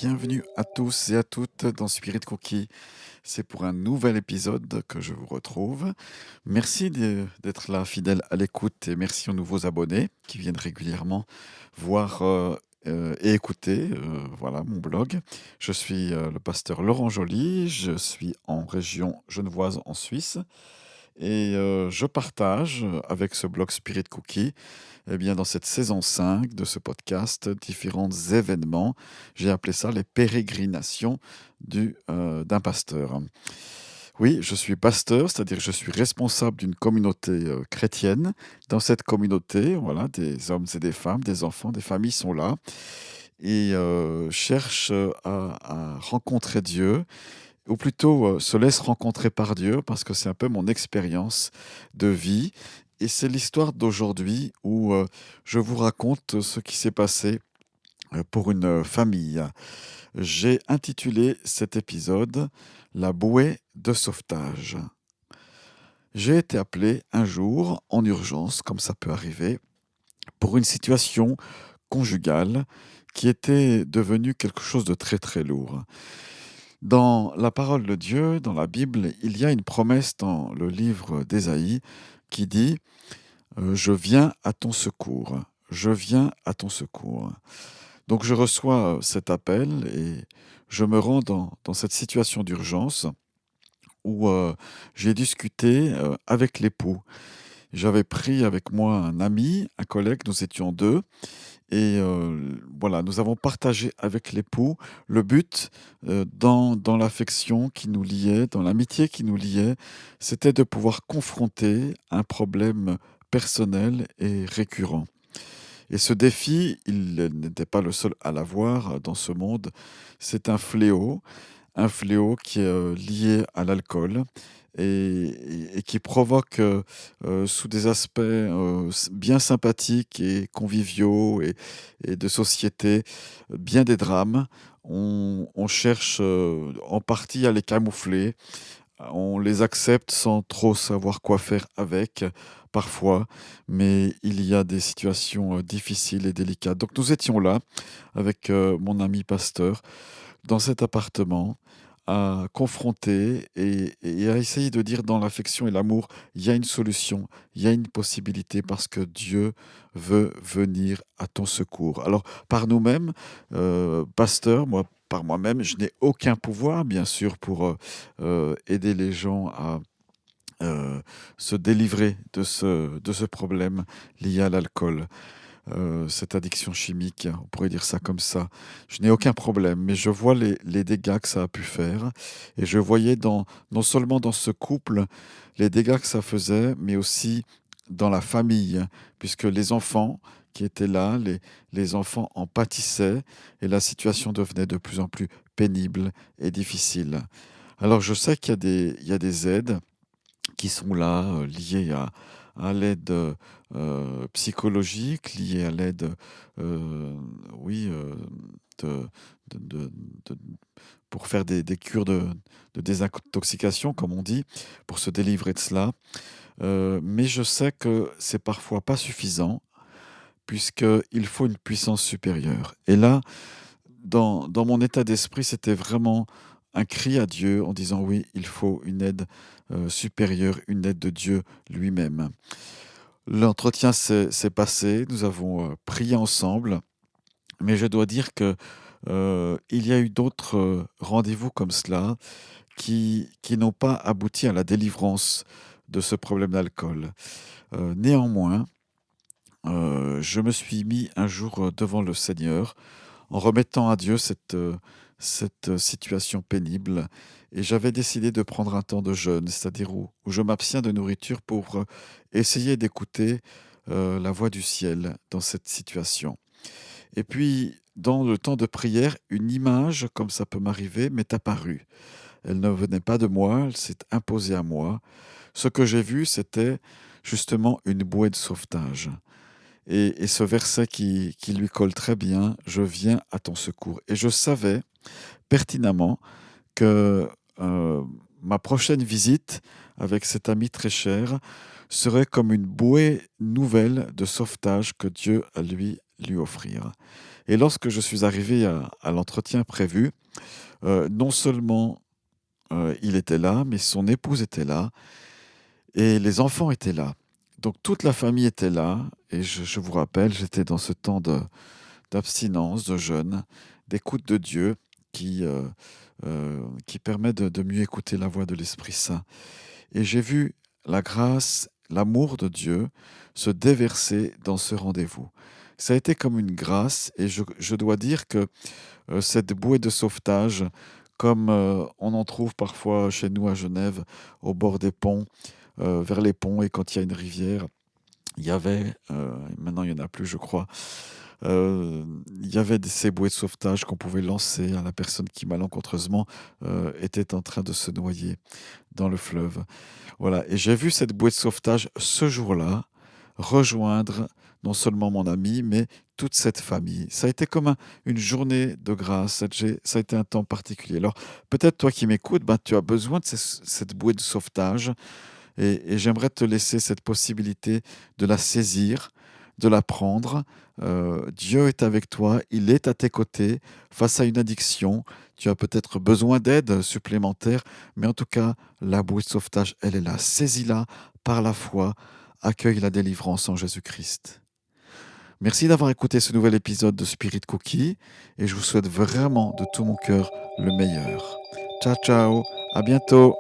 Bienvenue à tous et à toutes dans Spirit Cookie. C'est pour un nouvel épisode que je vous retrouve. Merci d'être là, fidèle à l'écoute, et merci aux nouveaux abonnés qui viennent régulièrement voir et écouter voilà, mon blog. Je suis le pasteur Laurent Joly, je suis en région genevoise en Suisse et je partage avec ce blog Spirit Cookie eh bien, dans cette saison 5 de ce podcast, différents événements. J'ai appelé ça les pérégrinations d'un pasteur. Oui, je suis pasteur, c'est-à-dire que je suis responsable d'une communauté chrétienne. Dans cette communauté, voilà, des hommes et des femmes, des enfants, des familles sont là et cherchent à rencontrer Dieu, ou plutôt se laissent rencontrer par Dieu, parce que c'est un peu mon expérience de vie. Et c'est l'histoire d'aujourd'hui où je vous raconte ce qui s'est passé pour une famille. J'ai intitulé cet épisode La bouée de sauvetage. J'ai été appelé un jour en urgence, comme ça peut arriver, pour une situation conjugale qui était devenue quelque chose de très très lourd. Dans la parole de Dieu, dans la Bible, il y a une promesse dans le livre d'Ésaïe qui dit Je viens à ton secours. Je viens à ton secours. Donc je reçois cet appel et je me rends dans cette situation d'urgence où j'ai discuté avec l'époux. J'avais pris avec moi un ami, un collègue, nous étions deux. Et voilà, nous avons partagé avec l'époux le but, dans l'affection qui nous liait, dans l'amitié qui nous liait, c'était de pouvoir confronter un problème personnel et récurrent. Et ce défi, il n'était pas le seul à l'avoir dans ce monde. C'est un fléau qui est lié à l'alcool et qui provoque, sous des aspects bien sympathiques et conviviaux et de société, bien des drames. On cherche en partie à les camoufler, on les accepte sans trop savoir quoi faire avec, parfois, mais il y a des situations difficiles et délicates. Donc nous étions là avec mon ami pasteur dans cet appartement, à confronter et à essayer de dire dans l'affection et l'amour, il y a une solution, il y a une possibilité parce que Dieu veut venir à ton secours. Alors, par nous-mêmes, pasteur, moi, par moi-même, je n'ai aucun pouvoir, bien sûr, pour aider les gens à se délivrer de ce problème lié à l'alcool, cette addiction chimique, on pourrait dire ça comme ça. Je n'ai aucun problème, mais je vois les dégâts que ça a pu faire. Et je voyais non seulement dans ce couple les dégâts que ça faisait, mais aussi dans la famille, puisque les enfants qui étaient là, les enfants en pâtissaient et la situation devenait de plus en plus pénible et difficile. Alors je sais il y a des aides qui sont là, liées à l'aide, psychologique, liées à l'aide, oui, de de de de pour faire des cures de désintoxication, comme on dit, pour se délivrer de cela. Mais je sais que c'est parfois pas suffisant, puisqu'il faut une puissance supérieure. Et là, dans mon état d'esprit, c'était vraiment un cri à Dieu en disant: «Oui, il faut une aide, supérieure, une aide de Dieu lui-même». L'entretien s'est passé, nous avons, prié ensemble, mais je dois dire que, il y a eu d'autres, rendez-vous comme cela qui n'ont pas abouti à la délivrance de ce problème d'alcool. Néanmoins, je me suis mis un jour, devant le Seigneur en remettant à Dieu cette situation pénible, et j'avais décidé de prendre un temps de jeûne, c'est-à-dire où je m'abstiens de nourriture pour, essayer d'écouter, la voix du ciel dans cette situation. Et puis, dans le temps de prière, une image, comme ça peut m'arriver, m'est apparue. Elle ne venait pas de moi, elle s'est imposée à moi. Ce que j'ai vu, c'était justement une bouée de sauvetage. Et ce verset qui lui colle très bien: «Je viens à ton secours», et je savais pertinemment que, ma prochaine visite avec cet ami très cher serait comme une bouée nouvelle de sauvetage que Dieu, lui, lui offrir. Et lorsque je suis arrivé à l'entretien prévu, non seulement il était là, mais son épouse était là et les enfants étaient là. Donc toute la famille était là et je vous rappelle, j'étais dans ce temps d'abstinence, de jeûne, d'écoute de Dieu qui permet de mieux écouter la voix de l'Esprit Saint. Et j'ai vu la grâce, l'amour de Dieu se déverser dans ce rendez-vous. Ça a été comme une grâce et je dois dire que cette bouée de sauvetage, comme on en trouve parfois chez nous à Genève, au bord des ponts, vers les ponts et quand il y a une rivière, il y avait, maintenant il n'y en a plus je crois, il y avait ces bouées de sauvetage qu'on pouvait lancer à la personne qui malencontreusement était en train de se noyer dans le fleuve. Voilà, et j'ai vu cette bouée de sauvetage ce jour-là rejoindre non seulement mon ami, mais toute cette famille. Ça a été comme une journée de grâce, ça a été un temps particulier. Alors peut-être toi qui m'écoutes, ben, tu as besoin de cette bouée de sauvetage et j'aimerais te laisser cette possibilité de la saisir, de la prendre. Dieu est avec toi, il est à tes côtés face à une addiction. Tu as peut-être besoin d'aide supplémentaire, mais en tout cas, la bouée de sauvetage, elle est là. Saisis-la par la foi, accueille la délivrance en Jésus-Christ. Merci d'avoir écouté ce nouvel épisode de Spirit Cookie et je vous souhaite vraiment de tout mon cœur le meilleur. Ciao, ciao, à bientôt.